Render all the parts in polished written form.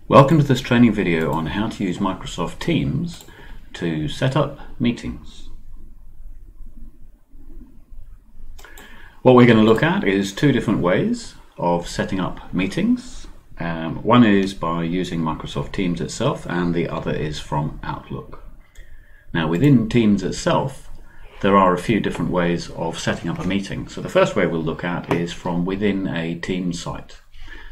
Welcome to this training video on how to use Microsoft Teams to set up meetings. What we're going to look at is two different ways of setting up meetings. One is by using Microsoft Teams itself, and the other is from Outlook. Now, within Teams itself, there are a few different ways of setting up a meeting. So the first way we'll look at is from within a Teams site.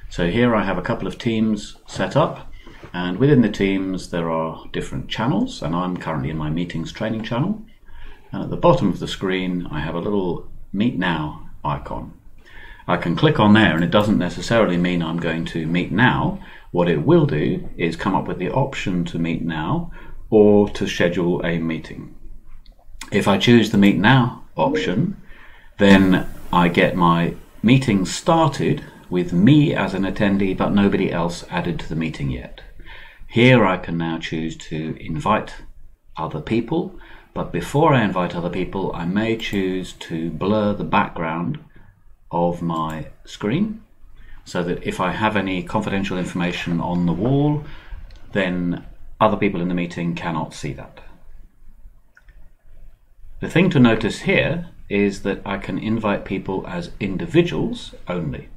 So here I have a couple of teams set up, and within the teams there are different channels, and I'm currently in my meetings training channel. And at the bottom of the screen I have a little Meet Now icon. I can click on there, and it doesn't necessarily mean I'm going to meet now. What it will do is come up with the option to meet now or to schedule a meeting. If I choose the Meet Now option, then I get my meeting started with me as an attendee, but nobody else added to the meeting yet. Here I can now choose to invite other people, but before I invite other people, I may choose to blur the background of my screen so that if I have any confidential information on the wall, then other people in the meeting cannot see that. The thing to notice here is that I can invite people as individuals only.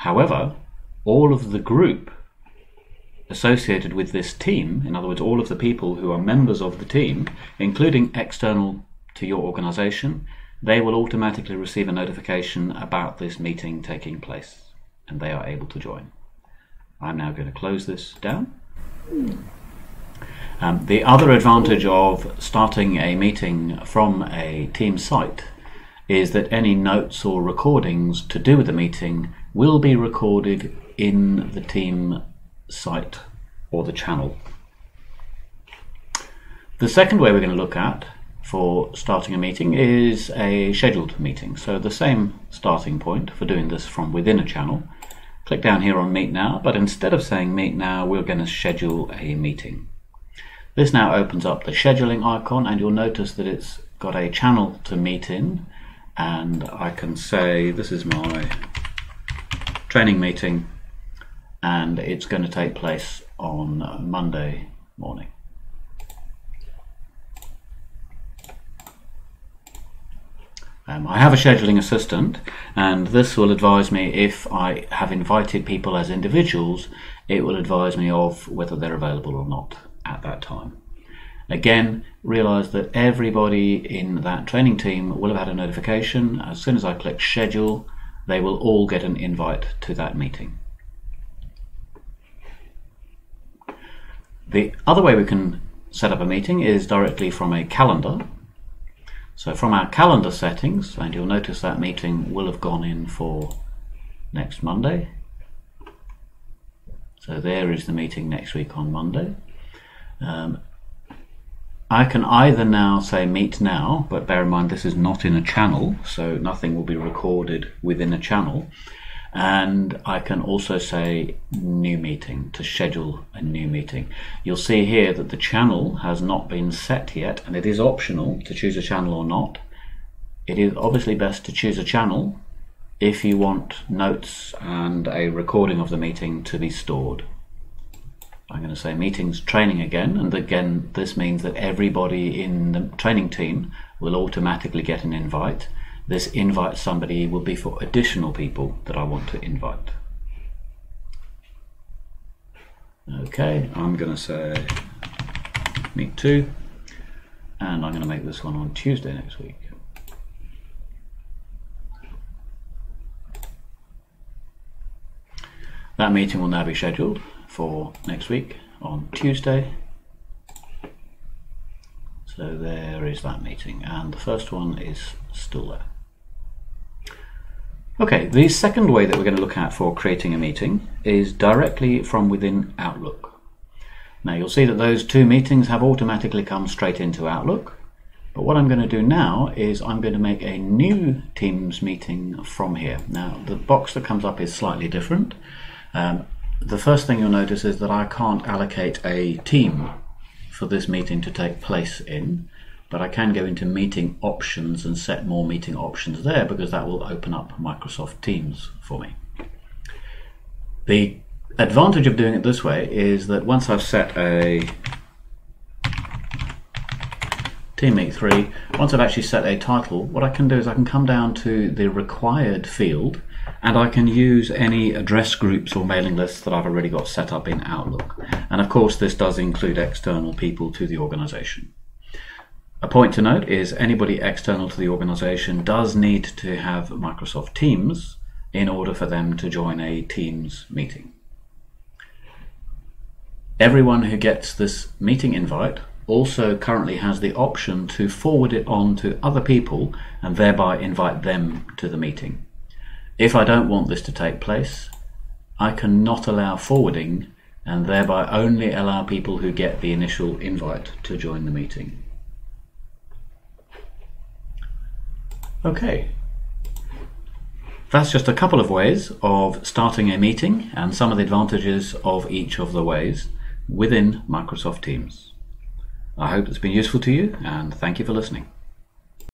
However, all of the group associated with this team, in other words, all of the people who are members of the team, including external to your organization, they will automatically receive a notification about this meeting taking place, and they are able to join. I'm now going to close this down. The other advantage of starting a meeting from a team site is that any notes or recordings to do with the meeting will be recorded in the team site or the channel. The second way we're going to look at for starting a meeting is a scheduled meeting. So the same starting point for doing this from within a channel. Click down here on Meet Now, but instead of saying Meet Now, we're going to schedule a meeting. This now opens up the scheduling icon, and you'll notice that it's got a channel to meet in, and I can say this is my training meeting and it's going to take place on Monday morning. I have a scheduling assistant, and this will advise me if I have invited people as individuals. It will advise me of whether they're available or not at that time. Again, realize that everybody in that training team will have had a notification. As soon as I click schedule, they will all get an invite to that meeting. The other way we can set up a meeting is directly from a calendar. So from our calendar settings, and you'll notice that meeting will have gone in for next Monday. So there is the meeting next week on Monday. I can either now say Meet Now, but bear in mind this is not in a channel, so nothing will be recorded within a channel. And I can also say New Meeting to schedule a new meeting. You'll see here that the channel has not been set yet, and it is optional to choose a channel or not. It is obviously best to choose a channel if you want notes and a recording of the meeting to be stored. I'm going to say meetings training again, and again this means that everybody in the training team will automatically get an invite. This invite somebody will be for additional people that I want to invite. Okay, I'm going to say Meet 2, and I'm going to make this one on Tuesday next week. That meeting will now be scheduled for next week on Tuesday. So there is that meeting, and the first one is still there. Okay, the second way that we're going to look at for creating a meeting is directly from within Outlook. Now you'll see that those two meetings have automatically come straight into Outlook, but what I'm going to do now is I'm going to make a new Teams meeting from here. Now the box that comes up is slightly different. The first thing you'll notice is that I can't allocate a team for this meeting to take place in, but I can go into meeting options and set more meeting options there, because that will open up Microsoft Teams for me. The advantage of doing it this way is that once I've set a TeamMeet 3, once I've actually set a title, what I can do is I can come down to the required field and I can use any address groups or mailing lists that I've already got set up in Outlook. And of course this does include external people to the organization. A point to note is anybody external to the organization does need to have Microsoft Teams in order for them to join a Teams meeting. Everyone who gets this meeting invite also currently has the option to forward it on to other people and thereby invite them to the meeting. If I don't want this to take place, I can not allow forwarding and thereby only allow people who get the initial invite to join the meeting. Okay, that's just a couple of ways of starting a meeting and some of the advantages of each of the ways within Microsoft Teams. I hope it's been useful to you, and thank you for listening.